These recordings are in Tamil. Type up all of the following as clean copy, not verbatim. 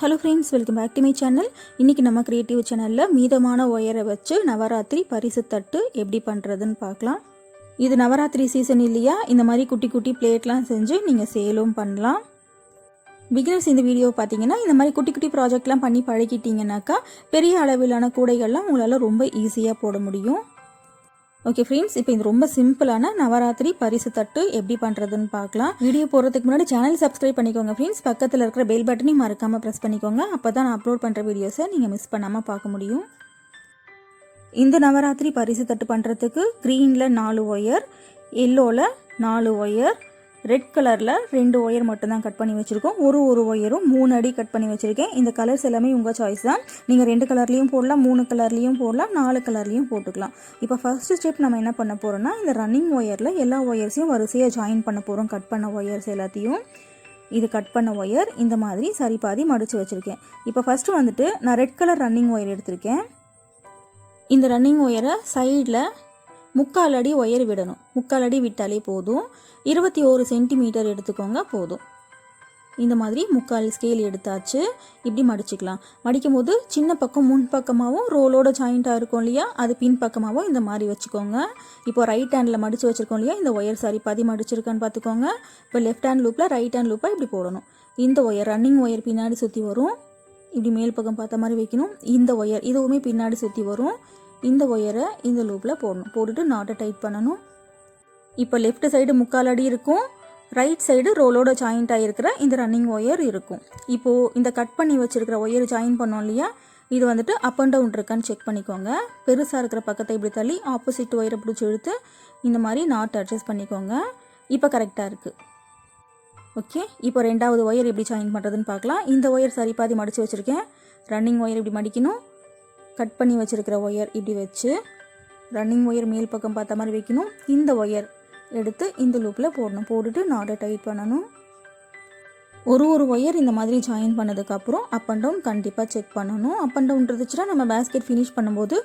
Hello friends, welcome back to my channel. இன்றைக்கி நம்ம க்ரியேட்டிவ் சேனலில் மீதமான ஒயரை வச்சு நவராத்திரி பரிசு தட்டு எப்படி பண்ணுறதுன்னு பார்க்கலாம். இது நவராத்திரி சீசன் இல்லையா, இந்த மாதிரி குட்டி குட்டி பிளேட்லாம் செஞ்சு நீங்கள் சேலும் பண்ணலாம். பிகினர்ஸ் இந்த வீடியோ பார்த்தீங்கன்னா இந்த மாதிரி குட்டி குட்டி ப்ராஜெக்ட்லாம் பண்ணி பழகிட்டீங்கன்னாக்கா பெரிய அளவிலான கூடைகள்லாம் உங்களால் ரொம்ப ஈஸியாக போட முடியும். ஓகே ஃப்ரெண்ட்ஸ், இப்போ இது ரொம்ப சிம்பிளான நவராத்திரி பரிசு தட்டு எப்படி பண்ணுறதுன்னு பார்க்கலாம். வீடியோ போகிறதுக்கு முன்னாடி சேனல் சப்ஸ்கிரைப் பண்ணிக்கோங்க ஃப்ரெண்ட்ஸ். பக்கத்தில் இருக்கிற பெல் பட்டனையும் மறக்காமல் ப்ரெஸ் பண்ணிக்கோங்க. அப்போ தான் நான் அப்லோட் பண்ணுற வீடியோஸை நீங்கள் மிஸ் பண்ணாமல் பார்க்க முடியும். இந்த நவராத்திரி பரிசு தட்டு பண்ணுறதுக்கு க்ரீனில் 4 ஒயர், எல்லோவில் 4 ஒயர், ரெட் கலரில் 2 ஒயர் மட்டும்தான் கட் பண்ணி வச்சுருக்கோம். ஒரு ஒயரும் 3 அடி கட் பண்ணி வச்சுருக்கேன். இந்த கலர்ஸ் எல்லாமே உங்கள் சாய்ஸ் தான். நீங்கள் 2 கலர்லேயும் போடலாம், 3 கலர்லேயும் போடலாம், 4 கலர்லேயும் போட்டுக்கலாம். இப்போ ஃபர்ஸ்ட் ஸ்டெப் நம்ம என்ன பண்ண போகிறோம்னா, இந்த ரன்னிங் ஒயரில் எல்லா ஒயர்ஸையும் வரிசையாக ஜாயின் பண்ண போகிறோம். கட் பண்ண ஒயர்ஸ் எல்லாத்தையும் இது கட் பண்ண ஒயர் இந்த மாதிரி சரி பாதி மடித்து வச்சுருக்கேன். இப்போ ஃபஸ்ட்டு வந்துட்டு நான் ரெட் கலர் ரன்னிங் ஒயர் எடுத்திருக்கேன். இந்த ரன்னிங் ஒயரை சைடில் 3/4 அடி ஒயர் விடணும். 3/4 அடி விட்டாலே போதும். 21 சென்டிமீட்டர் எடுத்துக்கோங்க போதும். இந்த மாதிரி 3/4 ஸ்கேல் எடுத்தாச்சு. இப்படி மடிச்சுக்கலாம். மடிக்கும் போது சின்ன பக்கம் முன் பக்கமாகவும் ரோலோட ஜாயிண்ட்டாக இருக்கும் இல்லையா, அது பின் பக்கமாகவும் இந்த மாதிரி வச்சுக்கோங்க. இப்போ ரைட் ஹேண்டில் மடித்து வச்சுருக்கோம் இல்லையா, இந்த ஒயர் சரி பாதி மடிச்சிருக்கான்னு பார்த்துக்கோங்க. இப்போ லெஃப்ட் ஹேண்ட் லூப்பில் ரைட் ஹேண்ட் லூப்பாக இப்படி போடணும். இந்த ஒயர் ரன்னிங் ஒயர் பின்னாடி சுற்றி வரும். இப்படி மேல் பக்கம் பார்த்த மாதிரி வைக்கணும். இந்த ஒயர் இதுவுமே பின்னாடி சுற்றி வரும். இந்த ஒயரை இந்த லூப்பில் போடணும். போட்டுட்டு நாட்டை டைட் பண்ணணும். இப்போ லெஃப்ட் சைடு 3/4 அடி இருக்கும், ரைட் சைடு ரோலோட ஜாயிண்ட் ஆகிருக்கிற இந்த ரன்னிங் ஒயர் இருக்கும். இப்போது இந்த கட் பண்ணி வச்சுருக்கிற ஒயர் ஜாயின் பண்ணோம் இல்லையா, இது வந்துட்டு அப் அண்ட் டவுன் இருக்கான்னு செக் பண்ணிக்கோங்க. பெருசாக இருக்கிற பக்கத்தை இப்படி தள்ளி ஆப்போசிட் ஒயரை பிடிச்சி இழுத்து இந்த மாதிரி நாட் அட்ஜஸ்ட் பண்ணிக்கோங்க. இப்போ கரெக்டாக இருக்குது. ஓகே, இப்போ 2வது ஒயர் எப்படி ஜாயின் பண்ணுறதுன்னு பார்க்கலாம். இந்த ஒயர் சரி பாதி மடித்து வச்சுருக்கேன். ரன்னிங் ஒயர் இப்படி மடிக்கணும். கட் பண்ணி வச்சுருக்கிற ஒயர் இப்படி வச்சு ரன்னிங் ஒயர் மேல் பக்கம் பார்த்த மாதிரி வைக்கணும். இந்த ஒயர் எடுத்து இந்த லூப்பில் போடணும். போட்டுட்டு நாட்டை டைட் பண்ணணும். ஒரு ஒயர் இந்த மாதிரி ஜாயின் பண்ணதுக்கப்புறம் அப் அண்ட் டவுன் கண்டிப்பாக செக் பண்ணணும். அப் அண்ட் டவுன் இருந்துச்சுன்னா நம்ம பேஸ்கெட் ஃபினிஷ் பண்ணும்போது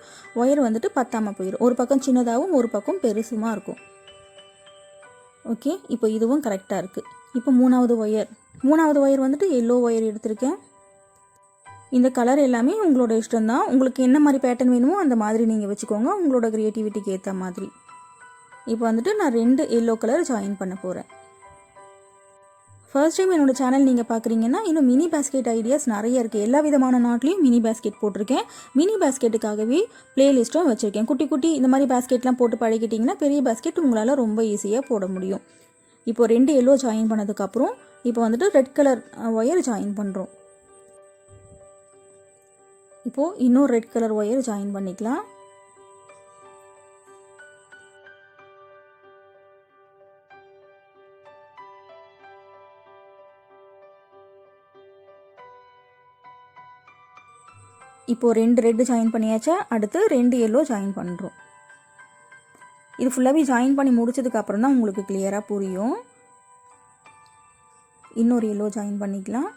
ஒயர் வந்துட்டு பத்தாமல் போயிடும். ஒரு பக்கம் சின்னதாகவும் ஒரு பக்கம் பெருசுமாக இருக்கும். ஓகே, இப்போ இதுவும் கரெக்டாக இருக்குது. இப்போ 3வது ஒயர் வந்துட்டு எல்லோ ஒயர் எடுத்திருக்கேன். இந்த கலர் எல்லாமே உங்களோட இஷ்டம்தான். உங்களுக்கு என்ன மாதிரி பேட்டர்ன் வேணுமோ அந்த மாதிரி நீங்கள் வச்சுக்கோங்க, உங்களோட க்ரியேட்டிவிட்டிக்கு ஏற்ற மாதிரி. இப்போ வந்துட்டு நான் 2 எல்லோ கலர் ஜாயின் பண்ண போகிறேன். ஃபர்ஸ்ட் டைம் என்னோடய சேனல் நீங்கள் பார்க்குறீங்கன்னா இன்னும் மினி பேஸ்கெட் ஐடியாஸ் நிறைய இருக்குது. எல்லா விதமான நாட்லேயும் மினி பேஸ்கெட் போட்டிருக்கேன். மினி பேஸ்கெட்டுக்காகவே ப்ளேலிஸ்ட்டும் வச்சுருக்கேன். குட்டி குட்டி இந்த மாதிரி பேஸ்கெட்லாம் போட்டு பழகிட்டிங்கன்னா பெரிய பேஸ்கெட் உங்களால் ரொம்ப ஈஸியாக போட முடியும். இப்போது 2 எல்லோ ஜாயின் பண்ணதுக்கப்புறம் இப்போ வந்துட்டு ரெட் கலர் ஒயர் ஜாயின் பண்ணுறோம். இப்போது இன்னும் ரெட் கலர் ஒயர் ஜாயின் பண்ணிக்கலாம். இப்போது 2 ரெட் ஜாயின் பண்ணியாச்சா, அடுத்து 2 எல்லோ ஜாயின் பண்ணுறோம். இது ஃபுல்லாகவே ஜாயின் பண்ணி முடிச்சதுக்கப்புறம் தான் உங்களுக்கு கிளியராக புரியும். இன்னொரு எல்லோ ஜாயின் பண்ணிக்கலாம்.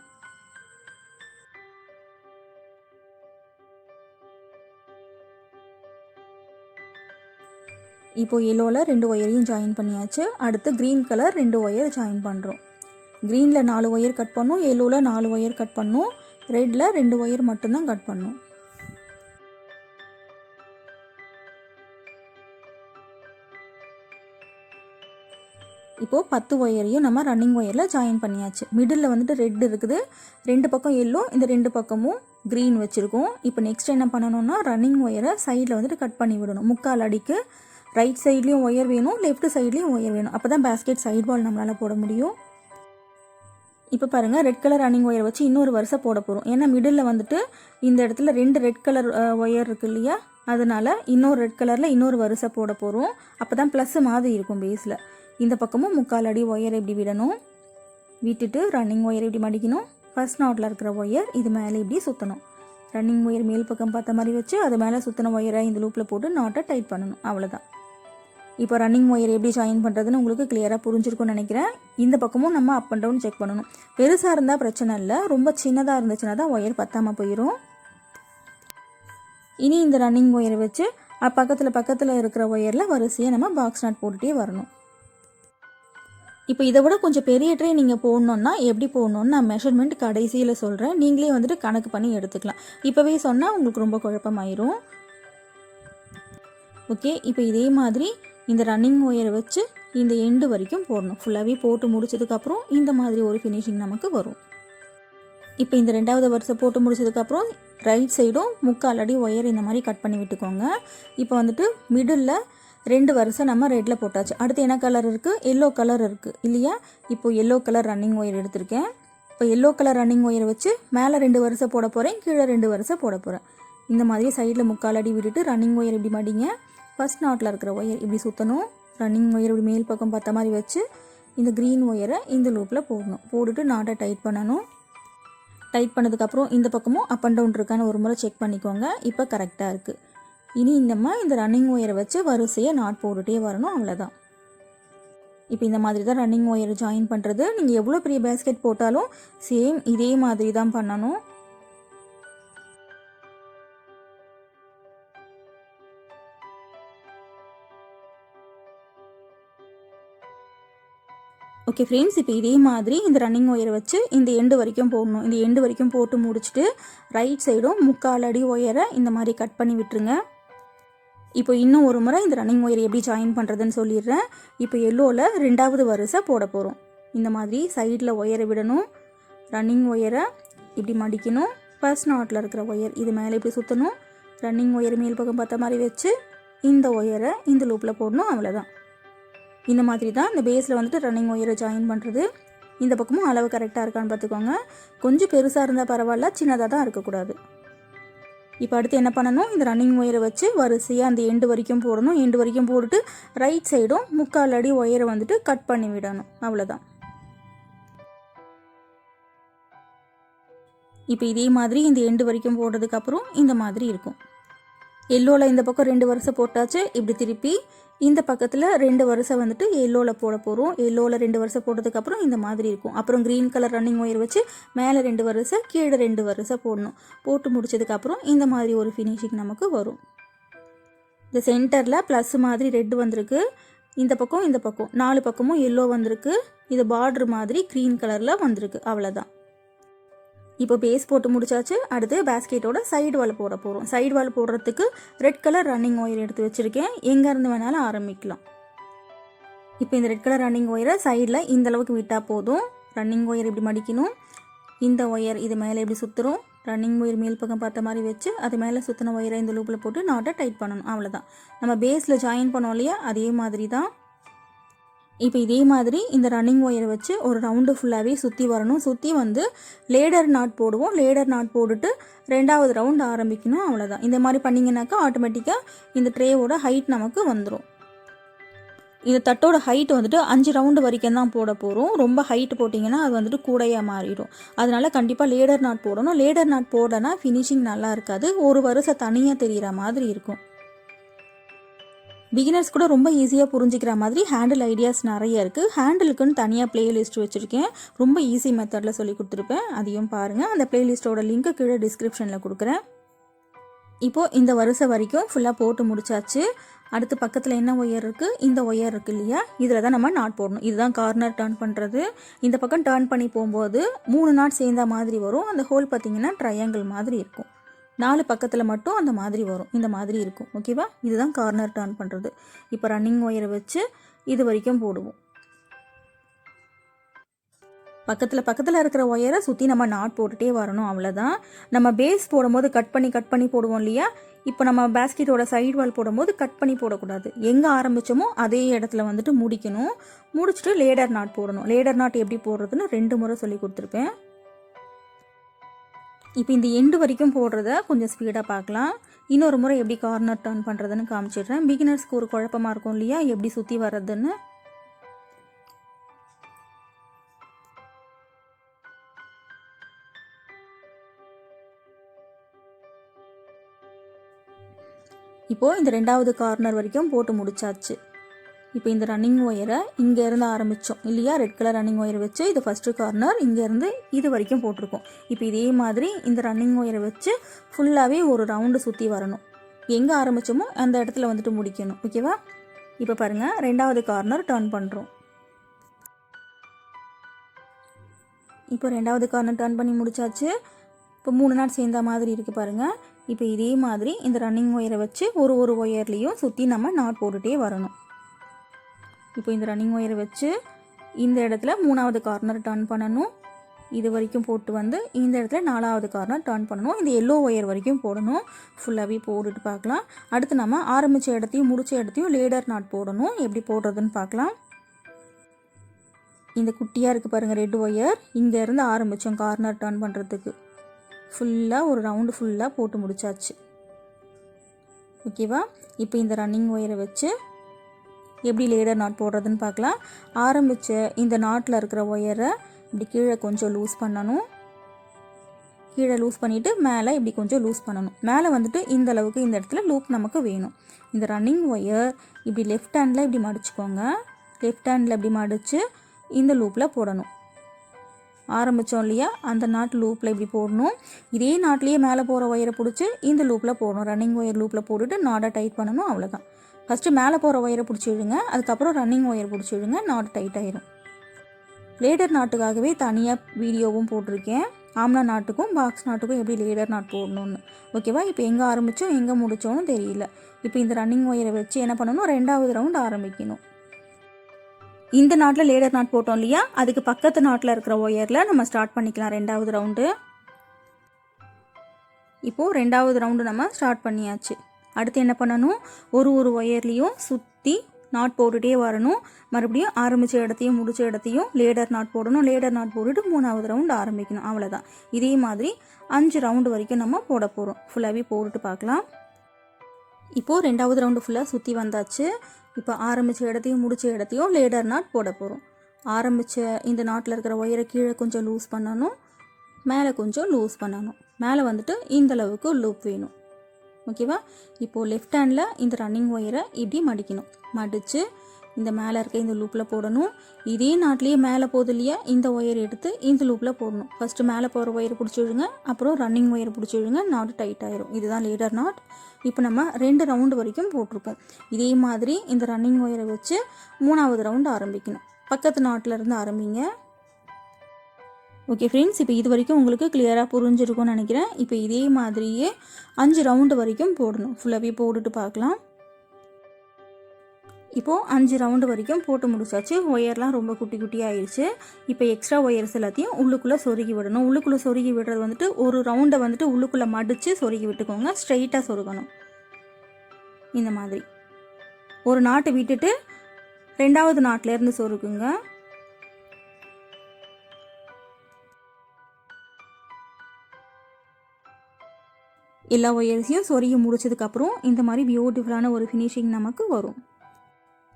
இப்போது எல்லோவில் 2 ஒயரையும் ஜாயின் பண்ணியாச்சு. அடுத்து க்ரீன் கலர் 2 ஒயர் ஜாயின் பண்ணுறோம். க்ரீனில் 4 ஒயர் கட் பண்ணோம், எல்லோவில் 4 ஒயர் கட் பண்ணோம், ரெட்டில் 2 ஒயர் மட்டும்தான் கட் பண்ணோம். இப்போது 10 ஒயரையும் நம்ம ரன்னிங் ஒயரில் ஜாயின் பண்ணியாச்சு. மிடில் வந்துட்டு ரெட் இருக்குது, 2 பக்கம் எல்லோ, இந்த 2 பக்கமும் க்ரீன் வச்சுருக்கோம். இப்போ நெக்ஸ்ட் என்ன பண்ணணும்னா, ரன்னிங் ஒயரை சைடில் வந்துட்டு கட் பண்ணி விடணும். 3/4 அடிக்கு ரைட் சைட்லேயும் ஒயர் வேணும், லெஃப்ட் சைட்லேயும் ஒயர் வேணும். அப்போ தான் பேஸ்கெட் சைட் பால் நம்மளால் போட முடியும். இப்போ பாருங்கள், ரெட் கலர் ரன்னிங் ஒயர் வச்சு இன்னொரு வரிசை போட போகிறோம். ஏன்னா மிடில் வந்துட்டு இந்த இடத்துல 2 ரெட் கலர் ஒயர் இருக்குது இல்லையா, அதனால் இன்னொரு ரெட் கலரில் இன்னொரு வரிசை போட போகிறோம். அப்போ தான் ப்ளஸ் மாதிரி இருக்கும் பேஸில். இந்த பக்கமும் 3/4 அடி ஒயர் இப்படி விடணும். விட்டுட்டு ரன்னிங் ஒயர் இப்படி மடிக்கணும். ஃபர்ஸ்ட் நாட்டில் இருக்கிற ஒயர் இது மேலே இப்படி சுற்றணும். ரன்னிங் ஒயர் மேல் பக்கம் பார்த்த மாதிரி வச்சு அது மேலே சுற்றின ஒயரை இந்த லூப்பில் போட்டு நாட்டை டைட் பண்ணணும். அவ்வளோதான். இப்போ ரன்னிங் ஒயர் எப்படி ஜாயின் பண்ணுறதுன்னு உங்களுக்கு கிளியராக புரிஞ்சிருக்கும்னு நினைக்கிறேன். இந்த பக்கமும் நம்ம அப் அண்ட் டவுன் செக் பண்ணணும். பெருசாக இருந்தால் பிரச்சனை இல்லை, ரொம்ப சின்னதாக இருந்துச்சுன்னா தான் ஒயர் பத்தாமல் போயிடும். இனி இந்த ரன்னிங் ஒயரை வச்சு பக்கத்தில் இருக்கிற ஒயரில் வரிசையாக நம்ம பாக்ஸ் நாட் போட்டுகிட்டே வரணும். இப்போ இதை விட கொஞ்சம் பெரிய ட்ரே நீங்கள் போடணுன்னா எப்படி போடணுன்னு நான் மெஷர்மெண்ட் கடைசியில் சொல்கிறேன். நீங்களே வந்துட்டு கணக்கு பண்ணி எடுத்துக்கலாம். இப்போவே சொன்னால் உங்களுக்கு ரொம்ப குழப்பமாயிரும். ஓகே, இப்போ இதே மாதிரி இந்த ரன்னிங் ஒயரை வச்சு இந்த எண்டு வரைக்கும் போடணும். ஃபுல்லாகவே போட்டு முடிச்சதுக்கப்புறம் இந்த மாதிரி ஒரு ஃபினிஷிங் நமக்கு வரும். இப்போ இந்த 2வது வருஷம் போட்டு முடிச்சதுக்கப்புறம் ரைட் சைடும் 3/4 அடி ஒயர் இந்த மாதிரி கட் பண்ணி விட்டுக்கோங்க. இப்போ வந்துட்டு மிடில் 2 வருஷம் நம்ம ரெட்டில் போட்டாச்சு. அடுத்து என்ன கலர் இருக்குது? எல்லோ கலர் இருக்குது இல்லையா? இப்போ எல்லோ கலர் ரன்னிங் ஒயர் எடுத்திருக்கேன். இப்போ எல்லோ கலர் ரன்னிங் ஒயரை வச்சு மேலே 2 வருஷம் போட போகிறேன், கீழே 2 வருஷம் போட போகிறேன். இந்த மாதிரி சைடில் 3/4 அடி விட்டுட்டு ரன்னிங் ஒயர் இப்படி மாட்டிங்க. ஃபஸ்ட் நாட்டில் இருக்கிற ஒயர் இப்படி சுற்றணும். ரன்னிங் ஒயர் இப்படி மேல் பக்கம் பார்த்த மாதிரி வச்சு இந்த க்ரீன் ஒயரை இந்த லூப்பில் போடணும். போட்டுட்டு நாட்டை டைட் பண்ணணும். டைட் பண்ணதுக்கப்புறம் இந்த பக்கமும் அப் அண்ட் டவுன் இருக்கான்னு ஒரு முறை செக் பண்ணிக்கோங்க. இப்போ கரெக்டாக இருக்குது. இனி இந்த ரன்னிங் ஒயரை வச்சு வரிசையை நாட் போட்டுகிட்டே வரணும். அவ்வளோதான். இப்போ இந்த மாதிரி தான் ரன்னிங் ஒயரை ஜாயின் பண்ணுறது. நீங்கள் எவ்வளோ பெரிய பேஸ்கெட் போட்டாலும் சேம் இதே மாதிரி தான் பண்ணணும். ஓகே ஃப்ரெண்ட்ஸ், இப்போ இதே மாதிரி இந்த ரன்னிங் ஒயரை வச்சு இந்த எண்டு வரைக்கும் போடணும். இந்த எண்டு வரைக்கும் போட்டு முடிச்சுட்டு ரைட் சைடும் 3/4 அடி ஒயரை இந்த மாதிரி கட் பண்ணி விட்டுருங்க. இப்போ இன்னும் ஒரு முறை இந்த ரன்னிங் ஒயரை எப்படி ஜாயின் பண்ணுறதுன்னு சொல்லிடுறேன். இப்போ எல்லோவில் 2வது வரிசை போட போகிறோம். இந்த மாதிரி சைடில் ஒயரை விடணும். ரன்னிங் ஒயரை இப்படி மடிக்கணும். ஃபர்ஸ்ட் நாட்டில் இருக்கிற ஒயர் இது மேலே இப்படி சுற்றணும். ரன்னிங் ஒயர் மேல் பக்கம் பார்த்த மாதிரி வச்சு இந்த ஒயரை இந்த லூப்பில் போடணும். அவ்வளோதான். இந்த மாதிரி தான் இந்த பேஸில் வந்துட்டு ரன்னிங் ஒயரை ஜாயின் பண்ணுறது. இந்த பக்கமும் அளவு கரெக்டாக இருக்கான்னு பார்த்துக்கோங்க. கொஞ்சம் பெருசாக இருந்தால் பரவாயில்ல, சின்னதாக தான் இருக்கக்கூடாது. இப்போ அடுத்து என்ன பண்ணணும்? இந்த ரன்னிங் ஒயரை வச்சு வரிசையாக அந்த எண்டு வரைக்கும் போடணும். எண்டு வரைக்கும் போட்டுட்டு ரைட் சைடும் 3/4 அடி ஒயரை வந்துட்டு கட் பண்ணி விடணும். அவ்வளோதான். இப்போ இதே மாதிரி இந்த எண்டு வரைக்கும் போடுறதுக்கப்புறம் இந்த மாதிரி இருக்கும். எல்லோவில் இந்த பக்கம் 2 வருஷம் போட்டாச்சு. இப்படி திருப்பி இந்த பக்கத்தில் 2 வருஷம் வந்துட்டு எல்லோவில் போட போகிறோம். எல்லோவில் 2 வருஷம் போட்டதுக்கப்புறம் இந்த மாதிரி இருக்கும். அப்புறம் க்ரீன் கலர் ரன்னிங் ஒயர் வச்சு மேலே 2 வருஷம் கீழே 2 வருஷம் போடணும். போட்டு முடிச்சதுக்கப்புறம் இந்த மாதிரி ஒரு ஃபினிஷிங் நமக்கு வரும். இந்த சென்டரில் ப்ளஸ் மாதிரி ரெட் வந்திருக்கு. இந்த பக்கம் 4 பக்கமும் எல்லோ வந்திருக்கு. இது பார்டர் மாதிரி க்ரீன் கலரில் வந்திருக்கு. அவ்வளோதான். இப்போ பேஸ் போட்டு முடிச்சாச்சு. அடுத்து பேஸ்கெட்டோட சைடு வால் போட போகிறோம். சைடு வால் போடுறதுக்கு ரெட் கலர் ரன்னிங் ஒயர் எடுத்து வச்சுருக்கேன். எங்கேருந்து வேணாலும் ஆரம்பிக்கலாம். இப்போ இந்த ரெட் கலர் ரன்னிங் ஒயரை சைடில் இந்த அளவுக்கு விட்டால் போதும். ரன்னிங் ஒயர் இப்படி மடிக்கணும். இந்த ஒயர் இது மேலே இப்படி சுற்றுறோம். ரன்னிங் ஒயர் மேல் பக்கம் பார்த்த மாதிரி வச்சு அது மேலே சுற்றின ஒயரை இந்த லூப்பில் போட்டு நாட்டை டைட் பண்ணணும். அவ்வளோதான். நம்ம பேஸில் ஜாயின் பண்ணோம் இல்லையா, அதே மாதிரி தான். இப்போ இதே மாதிரி இந்த ரன்னிங் ஒயரை வச்சு ஒரு ரவுண்டு ஃபுல்லாகவே சுற்றி வரணும். சுற்றி வந்து லேடர் நாட் போடுவோம். லேடர் நாட் போட்டுட்டு 2வது ரவுண்டு ஆரம்பிக்கணும். அவ்வளோதான். இந்த மாதிரி பண்ணிங்கனாக்கா ஆட்டோமேட்டிக்காக இந்த ட்ரேவோட ஹைட் நமக்கு வந்துடும். இந்த தட்டோட ஹைட் வந்துட்டு 5 ரவுண்டு வரைக்கும் தான் போட போகிறோம். ரொம்ப ஹைட் போட்டிங்கன்னா அது வந்துட்டு கூடையாக மாறிடும். அதனால் கண்டிப்பாக லேடர் நாட் போடணும். லேடர் நாட் போடனா ஃபினிஷிங் நல்லா இருக்காது. ஒரு வருஷம் தனியாக தெரிகிற மாதிரி இருக்கும். பிகினர்ஸ் கூட ரொம்ப ஈஸியாக புரிஞ்சிக்கிற மாதிரி ஹேண்டில் ஐடியாஸ் நிறைய இருக்குது. ஹேண்டிலுக்குன்னு தனியாக ப்ளேலிஸ்ட் வச்சுருக்கேன். ரொம்ப ஈஸி மெத்தடில் சொல்லி கொடுத்துருப்பேன். அதையும் பாருங்கள். அந்த ப்ளேலிஸ்ட்டோட லிங்க்கு கீழே டிஸ்கிரிப்ஷனில் கொடுக்குறேன். இப்போது இந்த வருஷம் வரைக்கும் ஃபுல்லாக போட்டு முடிச்சாச்சு. அடுத்து பக்கத்தில் என்ன ஒயர் இருக்குது? இந்த ஒயர் இருக்குது இல்லையா, இதில் தான் நம்ம நாட் போடணும். இதுதான் கார்னர் டர்ன் பண்ணுறது. இந்த பக்கம் டர்ன் பண்ணி போகும்போது 3 நாட் சேர்ந்த மாதிரி வரும். அந்த ஹோல் பார்த்திங்கன்னா ட்ரையாங்கிள் மாதிரி இருக்கும். 4 பக்கத்தில் மட்டும் அந்த மாதிரி வரும். இந்த மாதிரி இருக்கும். ஓகேவா? இதுதான் கார்னர் டர்ன் பண்ணுறது. இப்போ ரன்னிங் ஒயரை வச்சு இது வரைக்கும் போடுவோம். பக்கத்தில் இருக்கிற ஒயரை சுற்றி நம்ம நாட் போட்டுகிட்டே வரணும். அவ்வளோதான். நம்ம பேஸ் போடும்போது கட் பண்ணி போடுவோம் இல்லையா, இப்போ நம்ம பேஸ்கெட்டோட சைடு வால் போடும்போது கட் பண்ணி போடக்கூடாது. எங்கே ஆரம்பித்தோமோ அதே இடத்துல வந்துட்டு முடிக்கணும். முடிச்சுட்டு லேடர் நாட் போடணும். லேடர் நாட் எப்படி போடுறதுன்னு 2 முறை சொல்லி கொடுத்துருப்பேன். இப்போ இந்த எண்டு வரைக்கும் போடுறத கொஞ்சம் ஸ்பீடாக பார்க்கலாம். இன்னொரு முறை எப்படி கார்னர் டர்ன் பண்ணுறதுன்னு காமிச்சிடுறேன். பிகினர்ஸ்க்கு ஒரு குழப்பமாக இருக்கும் இல்லையா, எப்படி சுற்றி வர்றதுன்னு. இப்போது இந்த 2வது கார்னர் வரைக்கும் போட்டு முடிச்சாச்சு. இப்போ இந்த ரன்னிங் ஒயரை இங்கேருந்து ஆரம்பித்தோம் இல்லையா, ரெட் கலர் ரன்னிங் ஒயரை வச்சு இது ஃபஸ்ட்டு கார்னர் இங்கேருந்து இது வரைக்கும் போட்டிருக்கோம். இப்போ இதே மாதிரி இந்த ரன்னிங் ஒயரை வச்சு ஃபுல்லாகவே ஒரு ரவுண்டு சுற்றி வரணும். எங்கே ஆரம்பித்தோமோ அந்த இடத்துல வந்துட்டு முடிக்கணும். ஓகேவா? இப்போ பாருங்கள், 2வது கார்னர் டர்ன் பண்ணுறோம். இப்போ ரெண்டாவது கார்னர் டர்ன் பண்ணி முடிச்சாச்சு. இப்போ 3 நாட் சேர்ந்த மாதிரி இருக்குது பாருங்கள். இப்போ இதே மாதிரி இந்த ரன்னிங் ஒயரை வச்சு ஒரு ஒயர்லேயும் சுற்றி நம்ம நாட் போட்டுகிட்டே வரணும். இப்போ இந்த ரன்னிங் ஒயரை வச்சு இந்த இடத்துல 3வது கார்னர் டர்ன் பண்ணணும். இது வரைக்கும் போட்டு வந்து இந்த இடத்துல 4வது கார்னர் டர்ன் பண்ணணும். இந்த எல்லோ ஒயர் வரைக்கும் போடணும். ஃபுல்லாகவே போட்டுட்டு பார்க்கலாம். அடுத்து நம்ம ஆரம்பித்த இடத்தையும் முடிச்ச இடத்தையும் லேடர் நாட் போடணும். எப்படி போடுறதுன்னு பார்க்கலாம். இந்த குட்டியாக இருக்குது பாருங்கள் ரெட் ஒயர், இங்கேருந்து ஆரம்பித்தோம் கார்னர் டர்ன் பண்ணுறதுக்கு. ஃபுல்லாக ஒரு ரவுண்டு ஃபுல்லாக போட்டு முடிச்சாச்சு. ஓகேவா? இப்போ இந்த ரன்னிங் ஒயரை வச்சு எப்படி லேடர் நாட் போடுறதுன்னு பார்க்கலாம். ஆரம்பித்த இந்த நாட்டில் இருக்கிற ஒயரை இப்படி கீழே கொஞ்சம் லூஸ் பண்ணணும். கீழே லூஸ் பண்ணிவிட்டு மேலே இப்படி கொஞ்சம் லூஸ் பண்ணணும். மேலே வந்துட்டு இந்த அளவுக்கு இந்த இடத்துல லூப் நமக்கு வேணும். இந்த ரன்னிங் ஒயர் இப்படி லெஃப்ட் ஹேண்டில் இப்படி மடிச்சுக்கோங்க. லெஃப்ட் ஹேண்டில் இப்படி மடித்து இந்த லூப்பில் போடணும். ஆரம்பித்தோம் இல்லையா, அந்த நாட் லூப்பில் இப்படி போடணும். இதே நாட்லேயே மேலே போகிற ஒயரை பிடிச்சி இந்த லூப்பில் போடணும். ரன்னிங் ஒயர் லூப்பில் போட்டுட்டு நாட்டை டைட் பண்ணணும். அவ்வளோதான். ஃபஸ்ட்டு மேலே போகிற ஒயரை பிடிச்சி விடுங்க, அதுக்கப்புறம் ரன்னிங் ஒயர் பிடிச்சி விடுங்க, நாட் டைட் ஆயிரும். லேடர் நாட்டுக்காகவே தனியாக வீடியோவும் போட்டிருக்கேன். ஆம்லா நாட்டுக்கும் பாக்ஸ் நாட்டுக்கும் எப்படி லேடர் நாட் போடணும்னு. ஓகேவா? இப்போ எங்கே ஆரம்பித்தோம் எங்கே முடித்தோன்னு தெரியல. இப்போ இந்த ரன்னிங் ஒயரை வச்சு என்ன பண்ணணும், 2வது ரவுண்ட் ஆரம்பிக்கணும். இந்த நாட்டில் லேடர் நாட் போட்டோம் இல்லையா, அதுக்கு பக்கத்து நாட்டில் இருக்கிற ஒயரில் நம்ம ஸ்டார்ட் பண்ணிக்கலாம் 2வது ரவுண்டு. இப்போது 2வது ரவுண்டு நம்ம ஸ்டார்ட் பண்ணியாச்சு. அடுத்து என்ன பண்ணணும், ஒரு ஒயர்லேயும் சுற்றி நாட் போட்டுகிட்டே வரணும். மறுபடியும் ஆரம்பித்த இடத்தையும் முடித்த இடத்தையும் லேடர் நாட் போடணும். லேடர் நாட் போட்டுட்டு 3வது ரவுண்டு ஆரம்பிக்கணும். அவ்வளோதான். இதே மாதிரி 5 ரவுண்டு வரைக்கும் நம்ம போட போகிறோம். ஃபுல்லாகவே போட்டுட்டு பார்க்கலாம். இப்போது 2வது ரவுண்டு ஃபுல்லாக சுற்றி வந்தாச்சு. இப்போ ஆரம்பித்த இடத்தையும் முடித்த இடத்தையும் லேடர் நாட் போட போகிறோம். ஆரம்பித்த இந்த நாட்டில் இருக்கிற ஒயரை கீழே கொஞ்சம் லூஸ் பண்ணணும், மேலே கொஞ்சம் லூஸ் பண்ணணும். மேலே வந்துட்டு இந்த அளவுக்கு லூப் வேணும். ஓகேவா? இப்போது லெஃப்ட் ஹேண்டில் இந்த ரன்னிங் ஒயரை இப்படி மடிக்கணும். மடித்து இந்த மேலே இருக்க இந்த லூப்பில் போடணும். இதே நாட்லேயே மேலே போகுது இல்லையா, இந்த ஒயர் எடுத்து இந்த லூப்பில் போடணும். ஃபஸ்ட்டு மேலே போகிற ஒயரை பிடிச்சி விடுங்க, அப்புறம் ரன்னிங் ஒயரை பிடிச்சி விடுங்க, நாட் டைட் ஆயிரும். இதுதான் லேடர் நாட். இப்போ நம்ம 2 ரவுண்டு வரைக்கும் போட்டிருக்கோம். இதே மாதிரி இந்த ரன்னிங் ஒயரை வச்சு 3வது ரவுண்டு ஆரம்பிக்கணும். பக்கத்து நாட்டில் இருந்து ஆரம்பிங்க. ஓகே ஃப்ரெண்ட்ஸ், இப்போ இது வரைக்கும் உங்களுக்கு கிளியராக புரிஞ்சிருக்கும்னு நினைக்கிறேன். இப்போ இதே மாதிரியே 5 ரவுண்டு வரைக்கும் போடணும். ஃபுல்லாகவே போட்டுட்டு பார்க்கலாம். இப்போது 5 ரவுண்டு வரைக்கும் போட்டு முடிச்சாச்சு. ஒயர்லாம் ரொம்ப குட்டி குட்டியாக ஆயிடுச்சு. இப்போ எக்ஸ்ட்ரா ஒயர்ஸ் எல்லாத்தையும் உள்ளுக்குள்ளே சொருகி விடணும். உள்ளுக்குள்ளே சொருகி விடுறது வந்துட்டு ஒரு ரவுண்டை வந்துட்டு உள்ளுக்குள்ளே மடித்து சொருகி விட்டுக்கோங்க. ஸ்ட்ரைட்டாக சொருகணும். இந்த மாதிரி ஒரு நாட்டை விட்டுட்டு 2வது நாட்டிலேருந்து சொருகுங்க. எல்லா ஒயர்ஸையும் சொருகி முடிச்சதுக்கப்புறம் இந்த மாதிரி பியூட்டிஃபுல்லான ஒரு ஃபினிஷிங் நமக்கு வரும்.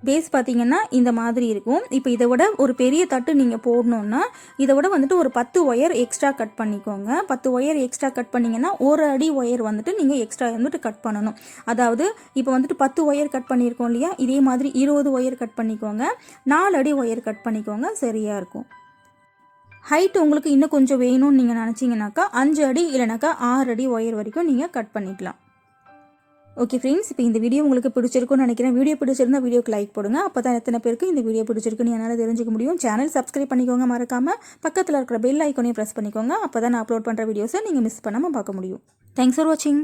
பேஸ் பார்த்திங்கன்னா இந்த மாதிரி இருக்கும். இப்போ இதை விட ஒரு பெரிய தட்டு நீங்கள் போடணுன்னா இதை விட வந்துட்டு ஒரு 10 ஒயர் எக்ஸ்ட்ரா கட் பண்ணிக்கோங்க. 10 ஒயர் எக்ஸ்ட்ரா கட் பண்ணிங்கன்னா 1 அடி ஒயர் வந்துட்டு நீங்கள் எக்ஸ்ட்ரா வந்துட்டு கட் பண்ணணும். அதாவது இப்போ வந்துட்டு 10 ஒயர் கட் பண்ணியிருக்கோம் இல்லையா, இதே மாதிரி 20 ஒயர் கட் பண்ணிக்கோங்க. 4 அடி ஒயர் கட் பண்ணிக்கோங்க. சரியாக இருக்கும். ஹைட் உங்களுக்கு இன்னும் கொஞ்சம் வேணும்னு நீங்கள் நினச்சிங்கனாக்கா 5 அடி இல்லைனாக்கா 6 அடி ஒயர் வரைக்கும் நீங்கள் கட் பண்ணிக்கலாம். ஓகே ஃப்ரெண்ட்ஸ், இப்போ இந்த வீடியோ உங்களுக்கு பிடிச்சிருக்குன்னு நினைக்கிறேன். வீடியோ பிடிச்சிருந்தா வீடியோக்கு லைக் போடுங்க. அப்போ தான் எத்தனை பேருக்கு இந்த வீடியோ பிடிச்சிருக்குன்னு என்னால் தெரிஞ்சுக்க முடியும். சேனல் சப்ஸ்கிரைப் பண்ணிக்கோங்க. மறக்காமல் பக்கத்தில் இருக்கிற பெல் ஐக்கானையும் ப்ரெஸ் பண்ணிக்கோங்க. அப்போ தான் நான் அப்லோட் பண்ணுற வீடியோஸை நீங்கள் மிஸ் பண்ணாமல் பார்க்க முடியும். தேங்க்ஸ் ஃபார் வாட்சிங்.